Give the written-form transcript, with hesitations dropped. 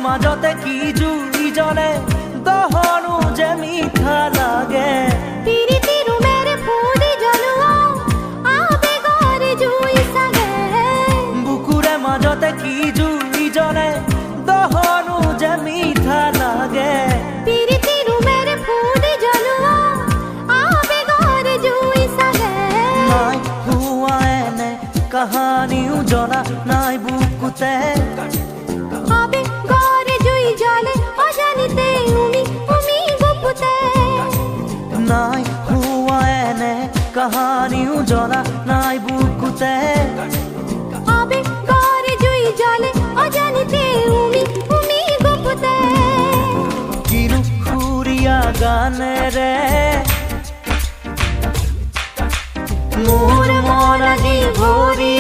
মাজতে কি জুই জ্বলে দহনো যে মিঠা লাগে পিরিতি রুমের ফুলি জ্বলোৱা আবেগৰ জুই সাগে বুকুৰে মাজতে কি জুই জ্বলে দহনো যে মিঠা লাগে পিরিতি রুমের ফুলি জ্বলোৱা আবেগৰ জুই সাগে নাই হোৱা এনে কাহানিও জনা নাই বুকুতে আবেগৰ জুই জ্বলে অজানিতে উমি উমি গুপুতে নাই হোৱা এনে কাহানিও জনা নাই বুকুতে আবেগৰ জুই জ্বলে অজানিতে উমি উমি গুপুতে কিনো সুৰীয়া গানেৰে মোৰ মন আজি ভৰি